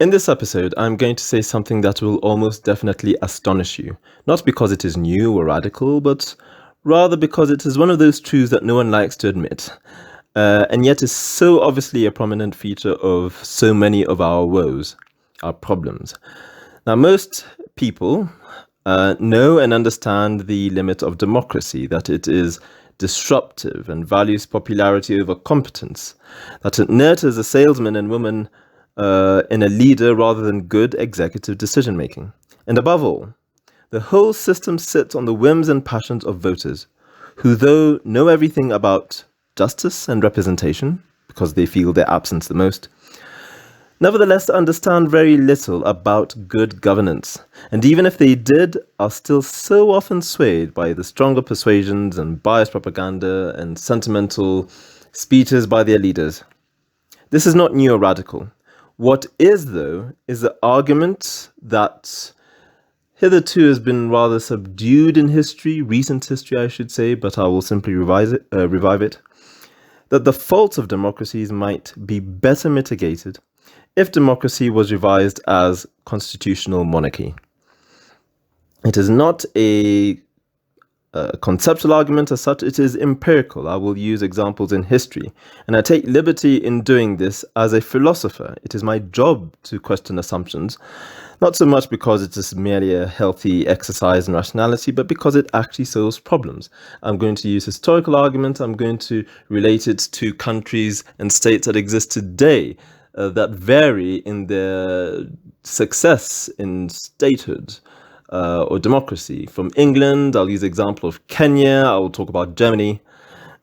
In this episode, I'm going to say something that will almost definitely astonish you. Not because it is new or radical, but rather because it is one of those truths that no one likes to admit, and yet is so obviously a prominent feature of so many of our woes, our problems. Now, most people know and understand the limit of democracy, that it is disruptive and values popularity over competence, that it nurtures a salesman and woman in a leader rather than good executive decision making. And above all, the whole system sits on the whims and passions of voters, who though know everything about justice and representation, because they feel their absence the most, nevertheless understand very little about good governance, and even if they did, are still so often swayed by the stronger persuasions and biased propaganda and sentimental speeches by their leaders. This is not new or radical. What is, though, is the argument that hitherto has been rather subdued in history, recent history I should say, but I will simply revive it, that the faults of democracies might be better mitigated if democracy was revised as constitutional monarchy. It is not a conceptual argument as such, it is empirical. I will use examples in history, and I take liberty in doing this as a philosopher. It is my job to question assumptions, not so much because it is merely a healthy exercise in rationality, but because it actually solves problems. I'm going to use historical argument, I'm going to relate it to countries and states that exist today that vary in their success in statehood or democracy. From England, I'll use the example of Kenya, I will talk about Germany,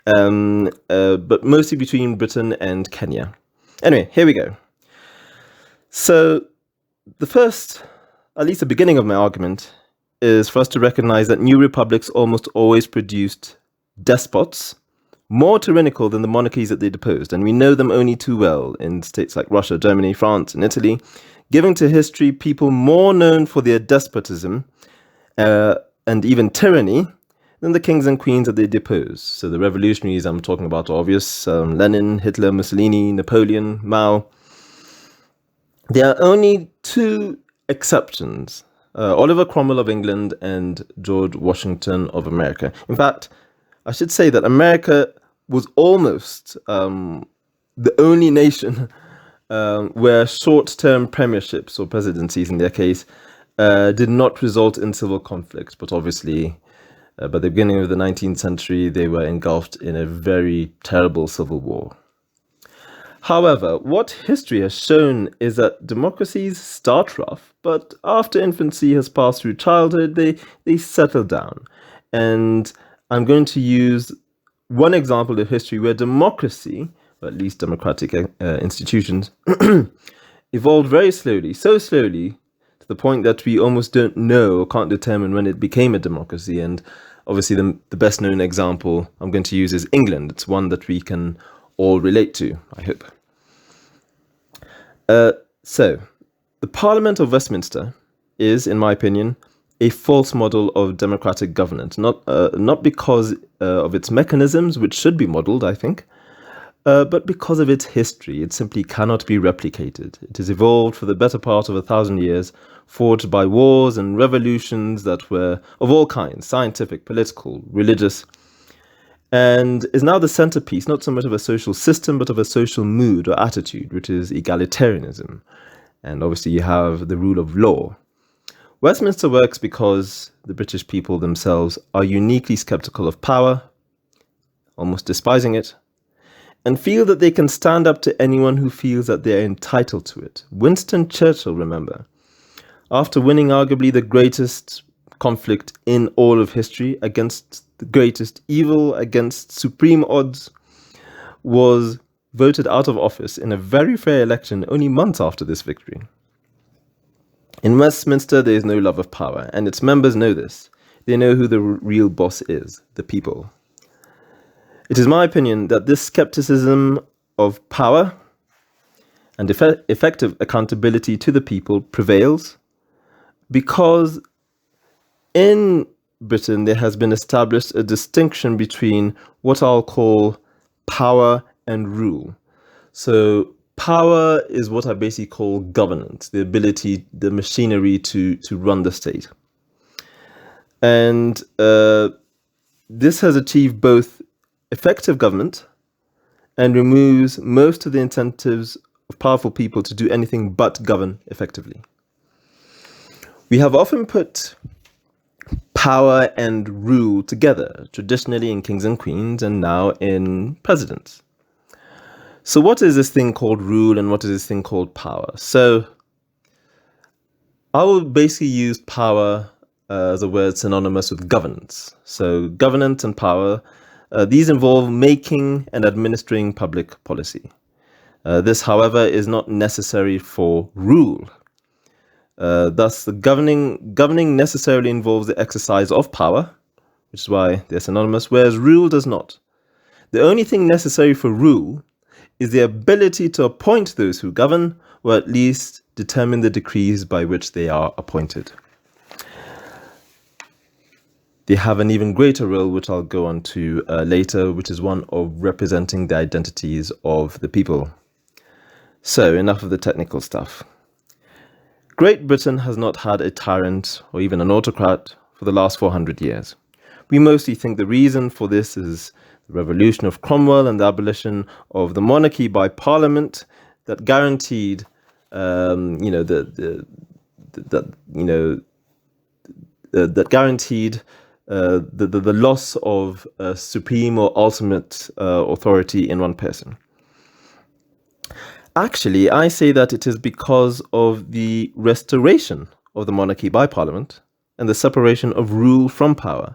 but mostly between Britain and Kenya. Anyway, here we go. So the first, at least the beginning of my argument, is for us to recognize that new republics almost always produced despots, more tyrannical than the monarchies that they deposed, and we know them only too well in states like Russia, Germany, France, and Italy, giving to history people more known for their despotism and even tyranny than the kings and queens that they deposed. So the revolutionaries I'm talking about are obvious: Lenin, Hitler, Mussolini, Napoleon, Mao. There are only two exceptions, Oliver Cromwell of England and George Washington of America. In fact, I should say that America was almost the only nation where short-term premierships or presidencies, in their case, did not result in civil conflict. But obviously, by the beginning of the 19th century, they were engulfed in a very terrible civil war. However, what history has shown is that democracies start rough, but after infancy has passed through childhood, they settle down. And I'm going to use one example of history where democracy, or at least democratic institutions, evolved very slowly, so slowly to the point that we almost don't know or can't determine when it became a democracy. And obviously the best known example I'm going to use is England. It's one that we can all relate to, I hope. So, the Parliament of Westminster is, in my opinion, a false model of democratic governance, not because of its mechanisms, which should be modeled, I think, but because of its history. It simply cannot be replicated. It has evolved for the better part of 1,000 years, forged by wars and revolutions that were of all kinds: scientific, political, religious, and is now the centerpiece, not so much of a social system, but of a social mood or attitude, which is egalitarianism. And obviously you have the rule of law. Westminster works because the British people themselves are uniquely skeptical of power, almost despising it, and feel that they can stand up to anyone who feels that they're entitled to it. Winston Churchill, remember, after winning arguably the greatest conflict in all of history against the greatest evil, against supreme odds, was voted out of office in a very fair election only months after this victory. In Westminster, there is no love of power, and its members know this. They know who the real boss is: the people. It is my opinion that this skepticism of power and effective accountability to the people prevails because in Britain there has been established a distinction between what I'll call power and rule. So Power is what I basically call governance, the ability, the machinery to run the state. And this has achieved both effective government and removes most of the incentives of powerful people to do anything but govern effectively. We have often put power and rule together, traditionally in kings and queens, and now in presidents. So what is this thing called rule and what is this thing called power? So I will basically use power as a word synonymous with governance. So governance and power, these involve making and administering public policy. This, however, is not necessary for rule. Thus, the governing necessarily involves the exercise of power, which is why they're synonymous, whereas rule does not. The only thing necessary for rule is the ability to appoint those who govern, or at least determine the decrees by which they are appointed. They have an even greater role, which I'll go on to later, which is one of representing the identities of the people. So, enough of the technical stuff. Great Britain has not had a tyrant or even an autocrat for the last 400 years. We mostly think the reason for this is the revolution of Cromwell and the abolition of the monarchy by Parliament that guaranteed, that guaranteed the loss of supreme or ultimate authority in one person. Actually, I say that it is because of the restoration of the monarchy by Parliament and the separation of rule from power.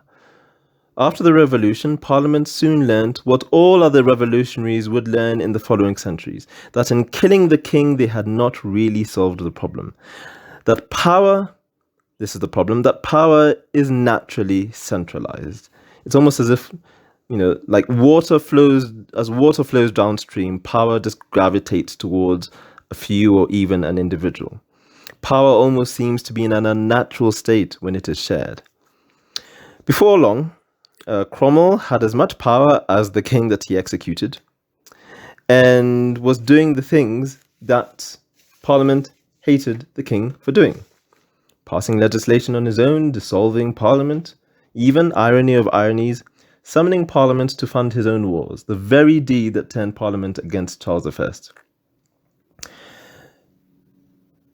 After the revolution, Parliament soon learnt what all other revolutionaries would learn in the following centuries, that in killing the king they had not really solved the problem. That power, this is the problem, that power is naturally centralized. It's almost as if, like water flows downstream, power just gravitates towards a few or even an individual. Power almost seems to be in an unnatural state when it is shared. Before long, Cromwell had as much power as the king that he executed and was doing the things that Parliament hated the king for doing. Passing legislation on his own, dissolving Parliament, even, irony of ironies, summoning Parliament to fund his own wars, the very deed that turned Parliament against Charles I.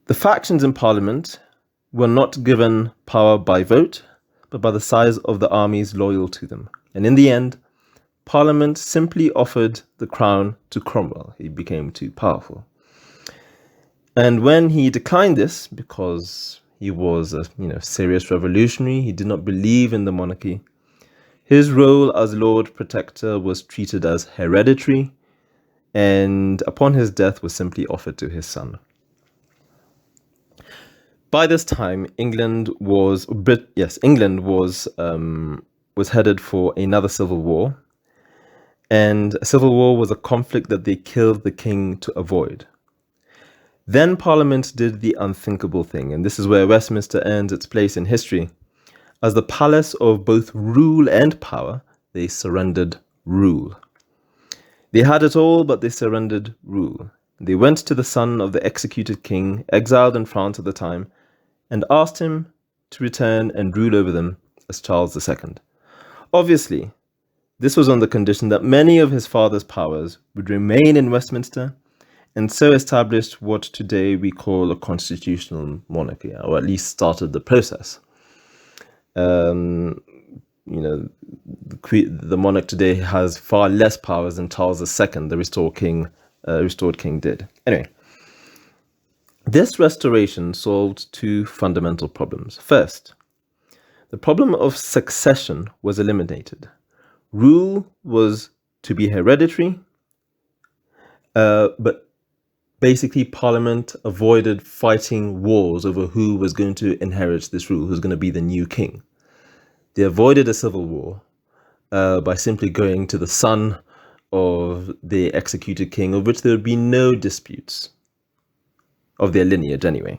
The factions in Parliament were not given power by vote, but by the size of the armies loyal to them. And in the end, Parliament simply offered the crown to Cromwell. He became too powerful. And when he declined this, because he was a serious revolutionary, he did not believe in the monarchy, his role as Lord Protector was treated as hereditary, and upon his death was simply offered to his son. By this time, England was headed for another civil war, and a civil war was a conflict that they killed the king to avoid. Then Parliament did the unthinkable thing, and this is where Westminster earns its place in history. As the palace of both rule and power, they surrendered rule. They had it all, but they surrendered rule. They went to the son of the executed king, exiled in France at the time, and asked him to return and rule over them as Charles II. Obviously, this was on the condition that many of his father's powers would remain in Westminster, and so established what today we call a constitutional monarchy, or at least started the process. The monarch today has far less powers than Charles II, the restored king, did. Anyway, this restoration solved two fundamental problems. First, the problem of succession was eliminated. Rule was to be hereditary, but basically Parliament avoided fighting wars over who was going to inherit this rule, who's going to be the new king. They avoided a civil war by simply going to the son of the executed king, of which there would be no disputes of their lineage anyway.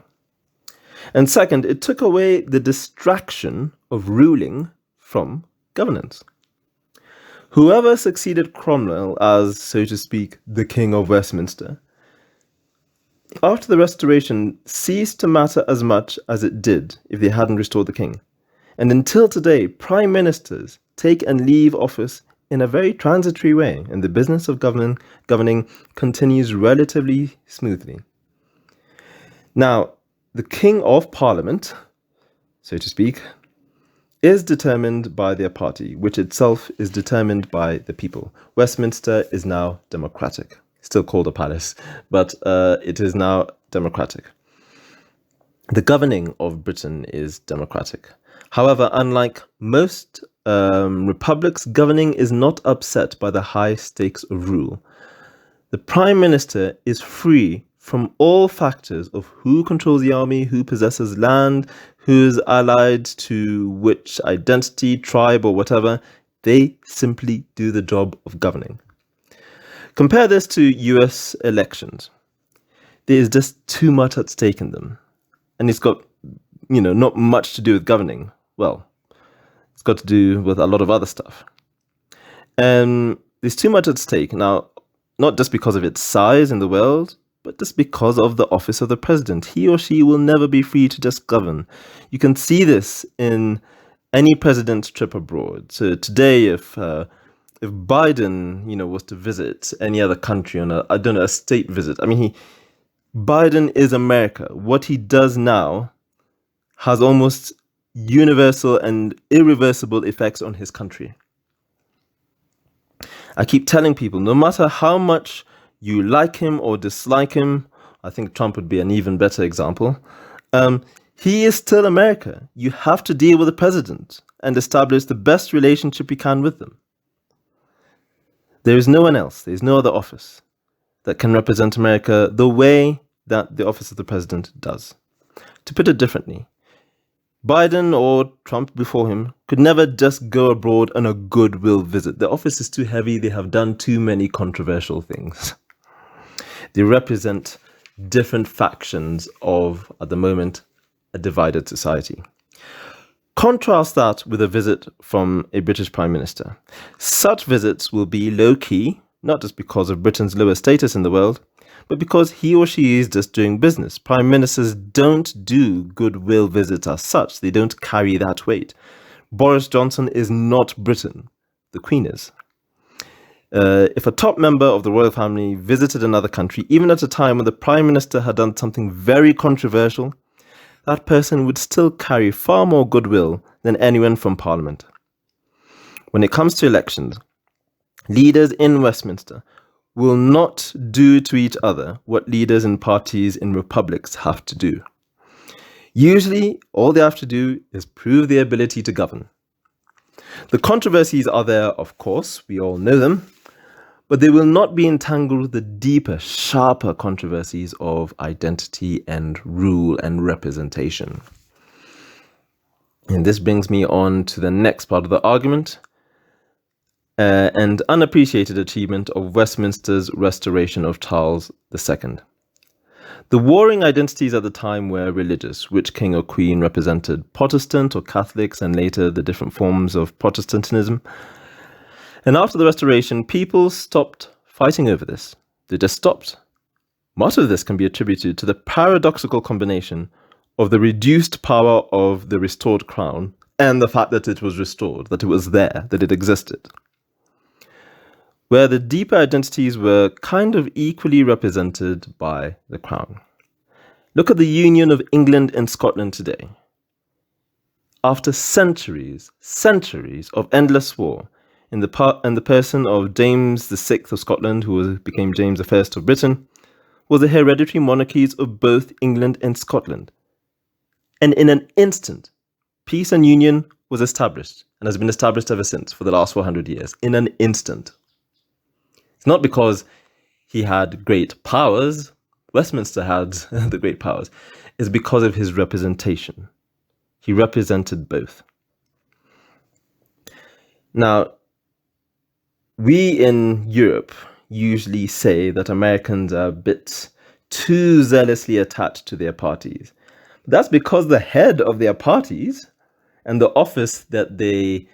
And second, it took away the distraction of ruling from governance. Whoever succeeded Cromwell as, so to speak, the King of Westminster, after the restoration, ceased to matter as much as it did if they hadn't restored the king. And until today, prime ministers take and leave office in a very transitory way, and the business of governing continues relatively smoothly. Now, the king of parliament, so to speak, is determined by their party, which itself is determined by the people. Westminster is now democratic, still called a palace, but it is now democratic. The governing of Britain is democratic. However, unlike most republics, governing is not upset by the high stakes of rule. The prime minister is free from all factors of who controls the army, who possesses land, who is allied to which identity, tribe, or whatever. They simply do the job of governing. Compare this to US elections. There is just too much at stake in them. And it's got, not much to do with governing. Well, it's got to do with a lot of other stuff. And there's too much at stake. Now, not just because of its size in the world, but just because of the office of the president. He or she will never be free to just govern. You can see this in any president's trip abroad. So today, if Biden, was to visit any other country on a state visit, Biden is America. What he does now has almost universal and irreversible effects on his country. I keep telling people, no matter how much you like him or dislike him, I think Trump would be an even better example, he is still America. You have to deal with the president and establish the best relationship you can with them. There is no one else, there is no other office that can represent America the way that the office of the president does. To put it differently, Biden or Trump before him could never just go abroad on a goodwill visit. The office is too heavy. They have done too many controversial things. They represent different factions of, at the moment, a divided society. Contrast that with a visit from a British Prime Minister. Such visits will be low-key, not just because of Britain's lower status in the world, but because he or she is just doing business. Prime ministers don't do goodwill visits as such. They don't carry that weight. Boris Johnson is not Britain. The Queen is. If a top member of the royal family visited another country, even at a time when the prime minister had done something very controversial, that person would still carry far more goodwill than anyone from Parliament. When it comes to elections, leaders in Westminster will not do to each other what leaders in parties in republics have to do. Usually, all they have to do is prove their ability to govern. The controversies are there, of course, we all know them, but they will not be entangled with the deeper, sharper controversies of identity and rule and representation. And this brings me on to the next part of the argument, and unappreciated achievement of Westminster's restoration of Charles II. The warring identities at the time were religious, which king or queen represented Protestant or Catholics, and later the different forms of Protestantism. And after the restoration, people stopped fighting over this. They just stopped. Much of this can be attributed to the paradoxical combination of the reduced power of the restored crown and the fact that it was restored, that it was there, that it existed, where the deeper identities were kind of equally represented by the crown. Look at the union of England and Scotland today. After centuries of endless war, in the person of James VI of Scotland, who became James I of Britain, was the hereditary monarchies of both England and Scotland. And in an instant, peace and union was established, and has been established ever since for the last 400 years. In an instant. It's not because he had great powers. Westminster had the great powers. It's because of his representation. He represented both. Now, we in Europe usually say that Americans are a bit too zealously attached to their parties. That's because the head of their parties and the office that they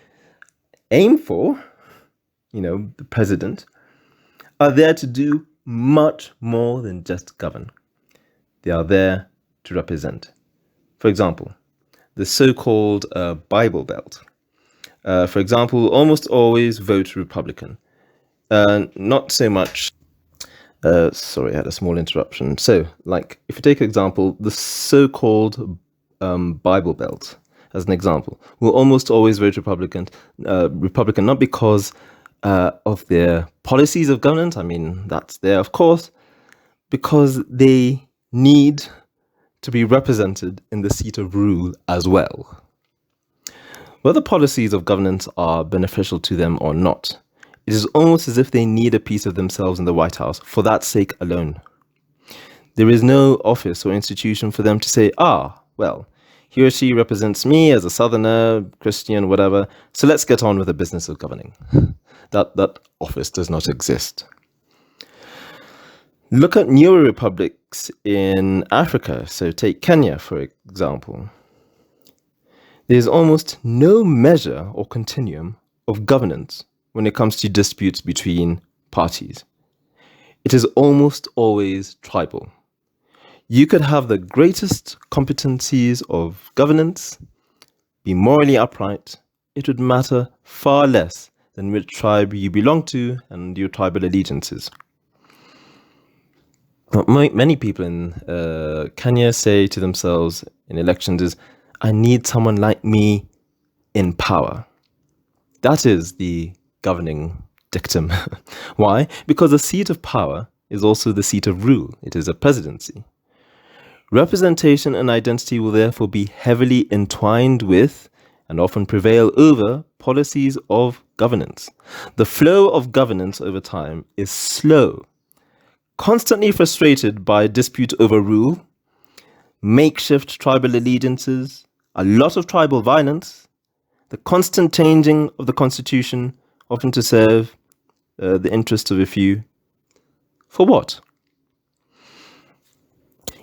aim for, the president, are there to do much more than just govern. they are there to represent. For example, the so-called Bible Belt. For example, almost always vote Republican. Not so much. Sorry, I had a small interruption. So, like, if you take an example, the so-called Bible Belt, as an example, will almost always vote Republican. Republican, not because of their policies of governance. I mean, that's there, of course, because they need to be represented in the seat of rule as well. Whether policies of governance are beneficial to them or not, it is almost as if they need a piece of themselves in the White House for that sake alone. There is no office or institution for them to say, well, he or she represents me as a Southerner, Christian, whatever, so let's get on with the business of governing. That office does not exist. Look at newer republics in Africa. So take Kenya, for example. There is almost no measure or continuum of governance when it comes to disputes between parties. It is almost always tribal. You could have the greatest competencies of governance, be morally upright. It would matter far less than which tribe you belong to and your tribal allegiances. What many people in Kenya say to themselves in elections is, I need someone like me in power. That is the governing dictum. Why? Because the seat of power is also the seat of rule. It is a presidency. Representation and identity will therefore be heavily entwined with and often prevail over policies of governance. The flow of governance over time is slow, constantly frustrated by dispute over rule, makeshift tribal allegiances, a lot of tribal violence, the constant changing of the constitution, often to serve the interests of a few. For what?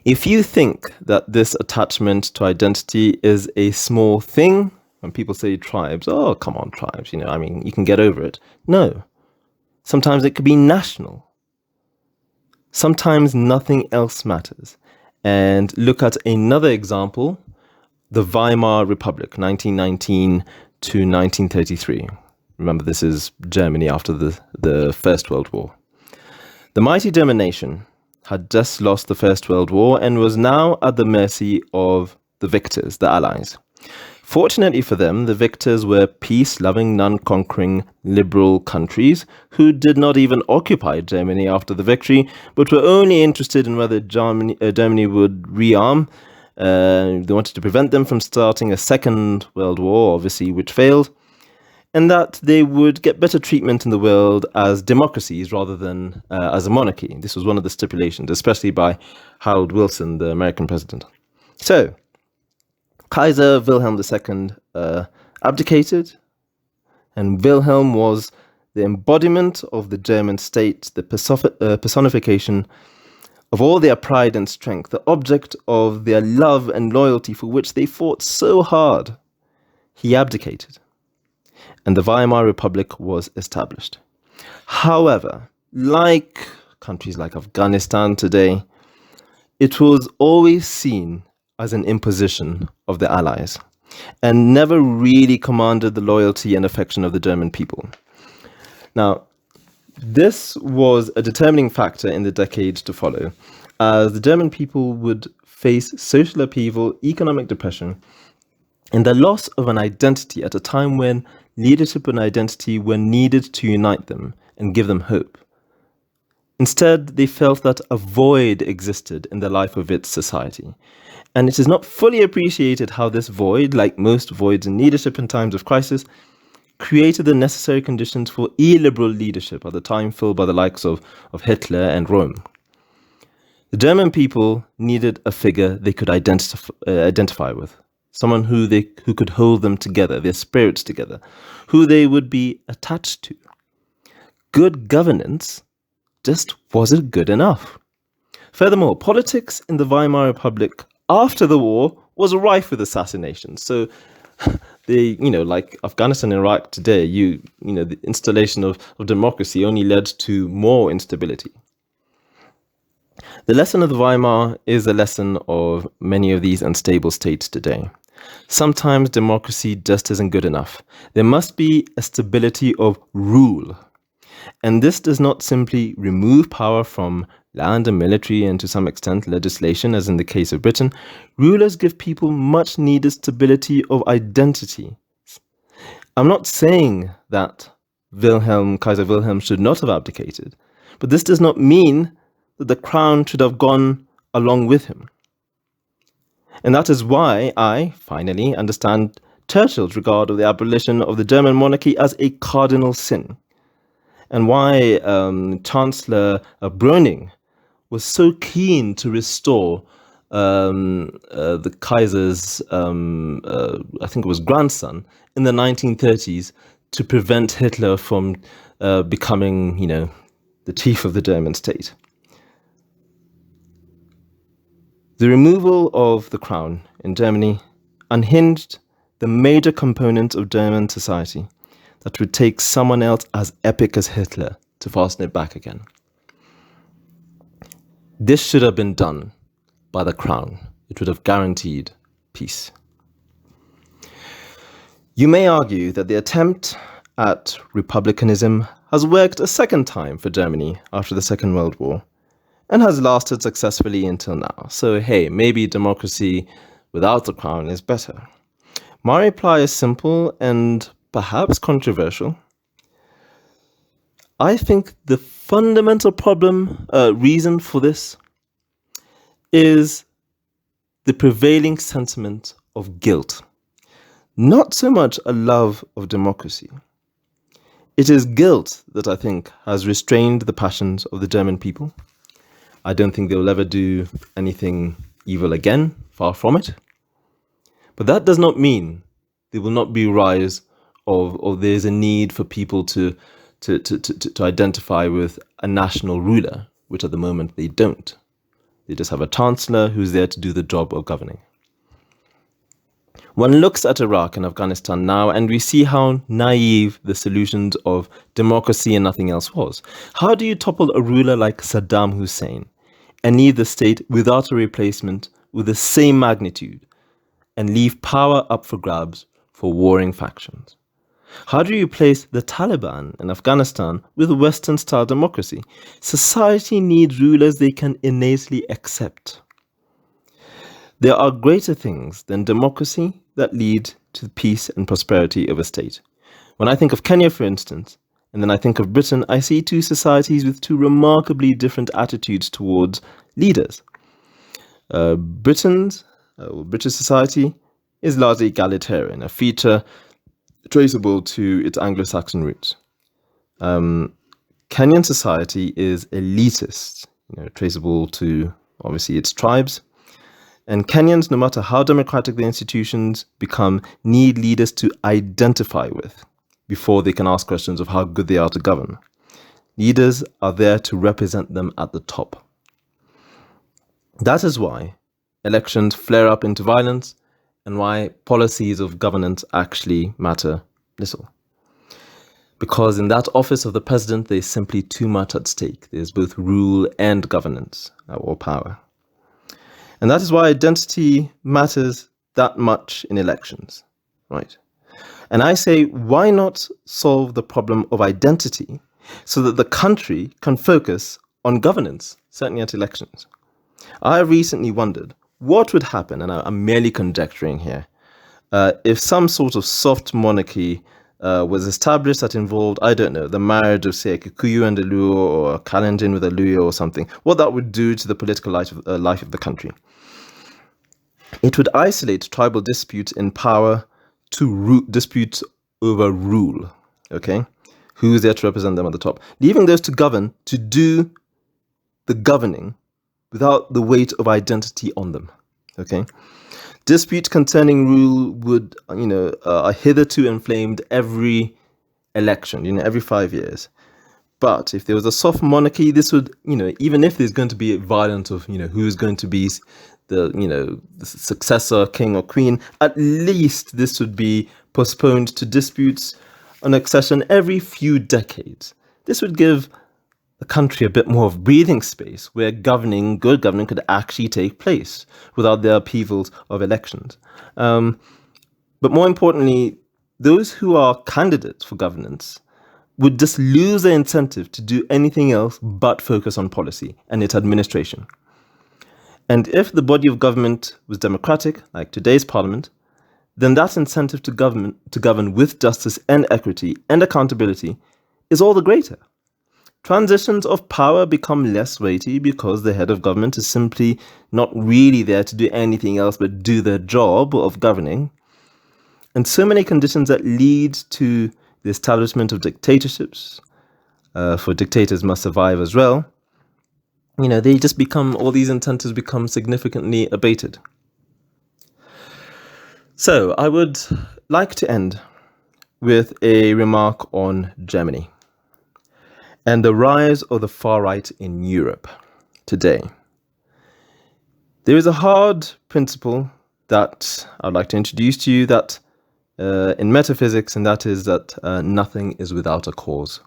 If you think that this attachment to identity is a small thing, when people say tribes, oh, come on, tribes, you can get over it. No. Sometimes it could be national. Sometimes nothing else matters. And look at another example, the Weimar Republic, 1919 to 1933. Remember, this is Germany after the First World War. The mighty German nation had just lost the First World War and was now at the mercy of the victors, the Allies. Fortunately for them, the victors were peace-loving, non-conquering, liberal countries who did not even occupy Germany after the victory, but were only interested in whether Germany would rearm. They wanted to prevent them from starting a Second World War, obviously, which failed, and that they would get better treatment in the world as democracies rather than as a monarchy. This was one of the stipulations, especially by Harold Wilson, the American president. So, Kaiser Wilhelm II abdicated, and Wilhelm was the embodiment of the German state, the personification of all their pride and strength, the object of their love and loyalty for which they fought so hard. He abdicated, and the Weimar Republic was established. However, like countries like Afghanistan today, it was always seen as an imposition of the Allies and never really commanded the loyalty and affection of the German people. Now, this was a determining factor in the decades to follow, as the German people would face social upheaval, economic depression, and the loss of an identity at a time when leadership and identity were needed to unite them and give them hope. Instead, they felt that a void existed in the life of its society. And it is not fully appreciated how this void, like most voids in leadership in times of crisis, created the necessary conditions for illiberal leadership at the time filled by the likes of Hitler and Rome. The German people needed a figure they could identify with, someone who could hold them together, their spirits together, who they would be attached to. Good governance just wasn't good enough. Furthermore, politics in the Weimar Republic after the war was rife with assassinations. So like Afghanistan and Iraq today, the installation of democracy only led to more instability. The lesson of the Weimar is a lesson of many of these unstable states today. Sometimes democracy just isn't good enough. There must be a stability of rule. And this does not simply remove power from land and military and to some extent legislation, as in the case of Britain. Rulers give people much needed stability of identity. I'm not saying that Kaiser Wilhelm should not have abdicated, but this does not mean that the crown should have gone along with him. And that is why I finally understand Churchill's regard of the abolition of the German monarchy as a cardinal sin, and why Chancellor Browning was so keen to restore the Kaiser's, I think it was grandson, in the 1930s to prevent Hitler from becoming, the chief of the German state. The removal of the crown in Germany unhinged the major component of German society that would take someone else as epic as Hitler to fasten it back again. This should have been done by the crown. It would have guaranteed peace. You may argue that the attempt at republicanism has worked a second time for Germany after the Second World War and has lasted successfully until now. So, hey, maybe democracy without the crown is better. My reply is simple and perhaps controversial. I think the fundamental reason for this is the prevailing sentiment of guilt, not so much a love of democracy. It is guilt that I think has restrained the passions of the German people. I don't think they will ever do anything evil again, far from it. But that does not mean there will not be a rise of there's a need for people to identify with a national ruler, which at the moment they don't. They just have a chancellor who's there to do the job of governing. One looks at Iraq and Afghanistan now and we see how naive the solutions of democracy and nothing else was. How do you topple a ruler like Saddam Hussein and leave the state without a replacement with the same magnitude and leave power up for grabs for warring factions? How do you replace the Taliban in Afghanistan with Western-style democracy? Society needs rulers they can innately accept. There are greater things than democracy that lead to peace and prosperity of a state. When I think of Kenya, for instance, and then I think of Britain, I see two societies with two remarkably different attitudes towards leaders. British society is largely egalitarian, a feature traceable to its Anglo-Saxon roots. Kenyan society is elitist, traceable to obviously its tribes. And Kenyans, no matter how democratic the institutions become, need leaders to identify with before they can ask questions of how good they are to govern. Leaders are there to represent them at the top. That is why elections flare up into violence and why policies of governance actually matter little. Because in that office of the president, there's simply too much at stake. There's both rule and governance or power. And that is why identity matters that much in elections, right? And I say, why not solve the problem of identity so that the country can focus on governance, certainly at elections? I recently wondered what would happen, and I'm merely conjecturing here, if some sort of soft monarchy was established that involved, I don't know, the marriage of, say, a Kikuyu and a Luo, or a Kalenjin with a Luo or something, what that would do to the political life of the country. It would isolate tribal disputes in power to disputes over rule, okay? Who's there to represent them at the top? Leaving those to govern, to do the governing without the weight of identity on them, okay? Disputes concerning rule would, are hitherto inflamed every election, every 5 years. But if there was a soft monarchy, this would, even if there's going to be a violence of, who's going to be the successor, king or queen, at least this would be postponed to disputes on accession every few decades. This would give the country a bit more of breathing space where good governing could actually take place without the upheavals of elections. But more importantly, those who are candidates for governance would just lose their incentive to do anything else but focus on policy and its administration. And if the body of government was democratic, like today's parliament, then that incentive to govern with justice and equity and accountability is all the greater. Transitions of power become less weighty because the head of government is simply not really there to do anything else but do the job of governing. And so many conditions that lead to the establishment of dictatorships, for dictators must survive as well, they just all these incentives become significantly abated. So I would like to end with a remark on Germany and the rise of the far right in Europe today. There is a hard principle that I'd like to introduce to you that in metaphysics, and that is that nothing is without a cause.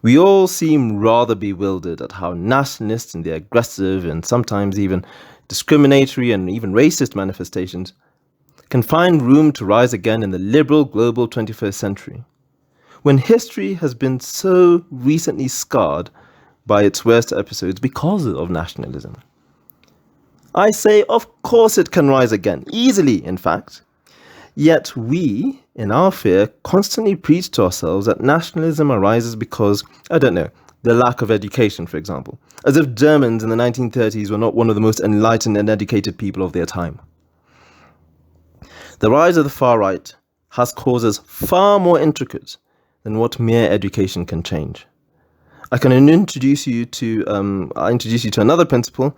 We all seem rather bewildered at how nationalists and their aggressive and sometimes even discriminatory and even racist manifestations can find room to rise again in the liberal global 21st century, when history has been so recently scarred by its worst episodes because of nationalism. I say, of course it can rise again, easily in fact. Yet we, in our fear, constantly preach to ourselves that nationalism arises because, the lack of education, for example, as if Germans in the 1930s were not one of the most enlightened and educated people of their time. The rise of the far right has causes far more intricate than what mere education can change. I can introduce you to another principle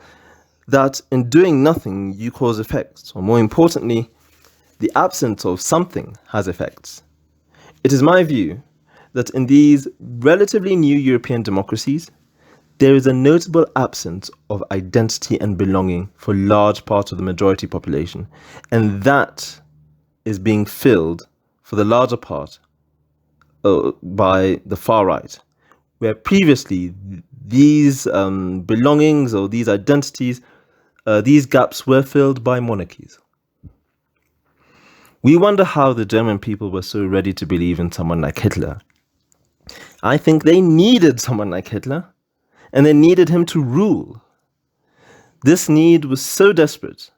that in doing nothing you cause effects, or more importantly, the absence of something has effects. It is my view that in these relatively new European democracies, there is a notable absence of identity and belonging for large parts of the majority population, and that is being filled for the larger part by the far right, where previously these belongings or these identities, these gaps were filled by monarchies. We wonder how the German people were so ready to believe in someone like Hitler. I think they needed someone like Hitler, and they needed him to rule. This need was so desperate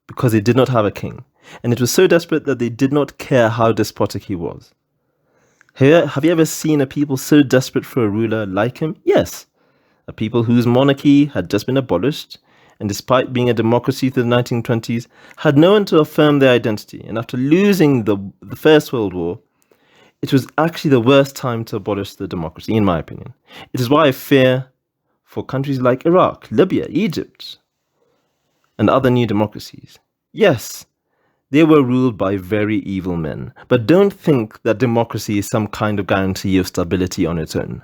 because they did not have a king, and it was so desperate that they did not care how despotic he was. Have you ever seen a people so desperate for a ruler like him? Yes, a people whose monarchy had just been abolished, and despite being a democracy through the 1920s, had no one to affirm their identity. And after losing the First World War, it was actually the worst time to abolish the democracy, in my opinion. It is why I fear for countries like Iraq, Libya, Egypt, and other new democracies. Yes, they were ruled by very evil men, but don't think that democracy is some kind of guarantee of stability on its own.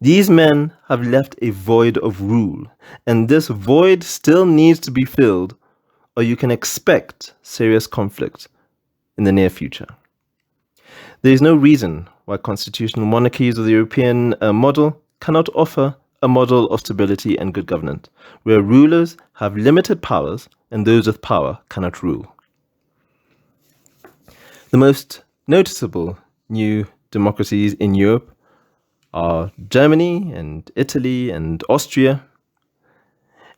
These men have left a void of rule, and this void still needs to be filled, or you can expect serious conflict in the near future. There is no reason why constitutional monarchies of the European model cannot offer a model of stability and good governance, where rulers have limited powers and those with power cannot rule. The most noticeable new democracies in Europe are Germany and Italy and Austria.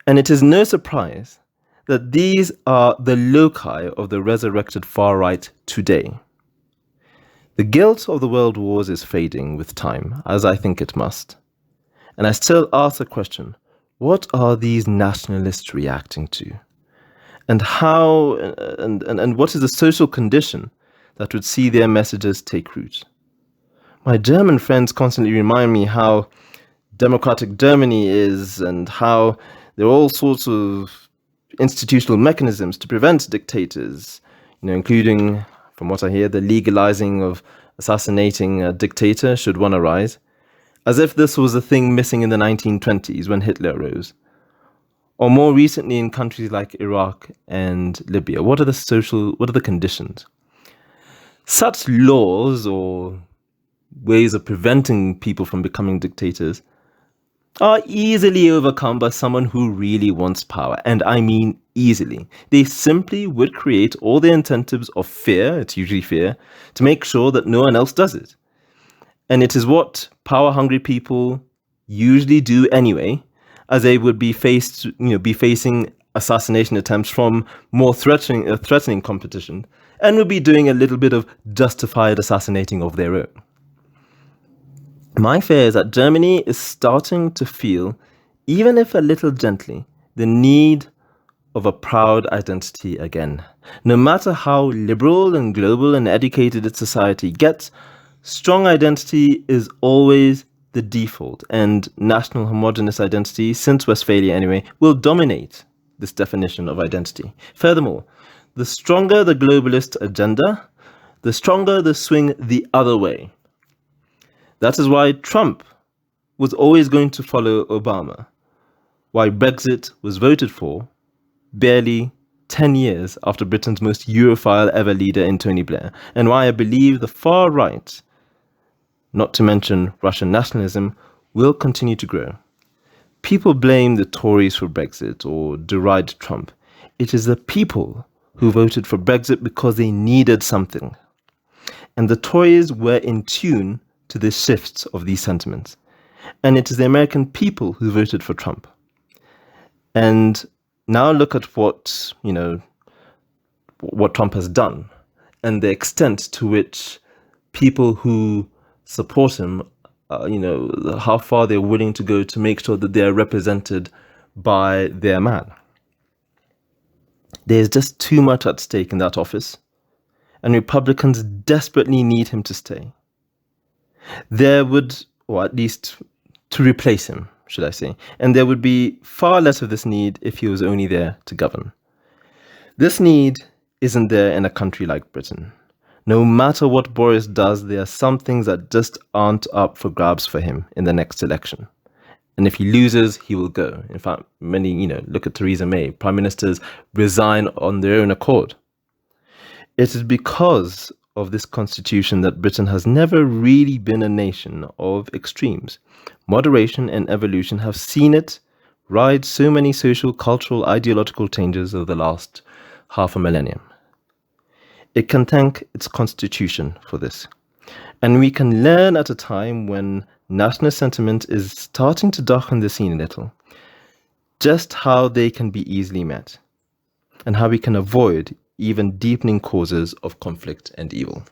And it is no surprise that these are the loci of the resurrected far right today. The guilt of the world wars is fading with time, as I think it must. And I still ask the question, what are these nationalists reacting to? And how, and what is the social condition that would see their messages take root? My German friends constantly remind me how democratic Germany is and how there are all sorts of institutional mechanisms to prevent dictators, including, from what I hear, the legalizing of assassinating a dictator should one arise, as if this was a thing missing in the 1920s when Hitler rose. Or more recently in countries like Iraq and Libya. What are the conditions? Such laws or ways of preventing people from becoming dictators are easily overcome by someone who really wants power. And I mean easily. They simply would create all the incentives of fear, it's usually fear, to make sure that no one else does it. And it is what power hungry people usually do anyway, as they would be facing assassination attempts from more threatening competition, and would be doing a little bit of justified assassinating of their own. My fear is that Germany is starting to feel, even if a little gently, the need of a proud identity again. No matter how liberal and global and educated its society gets, strong identity is always the default, and national homogeneous identity, since Westphalia anyway, will dominate this definition of identity. Furthermore, the stronger the globalist agenda, the stronger the swing the other way. That is why Trump was always going to follow Obama, why Brexit was voted for barely 10 years after Britain's most Europhile ever leader in Tony Blair, and why I believe the far right, not to mention Russian nationalism, will continue to grow. People blame the Tories for Brexit or deride Trump. It is the people who voted for Brexit because they needed something. And the Tories were in tune to the shifts of these sentiments. And it is the American people who voted for Trump. And now look at what Trump has done and the extent to which people who support him, how far they're willing to go to make sure that they're represented by their man. There's just too much at stake in that office, and Republicans desperately need him to stay. There would, or at least to replace him, should I say, and there would be far less of this need if he was only there to govern. This need isn't there in a country like Britain. No matter what Boris does, there are some things that just aren't up for grabs for him in the next election. And if he loses, he will go. In fact, many, look at Theresa May. Prime ministers resign on their own accord. It is because of this constitution that Britain has never really been a nation of extremes. Moderation and evolution have seen it ride so many social, cultural, ideological changes over the last half a millennium. It can thank its constitution for this. And we can learn at a time when national sentiment is starting to darken the scene a little, just how they can be easily met, and how we can avoid even deepening causes of conflict and evil.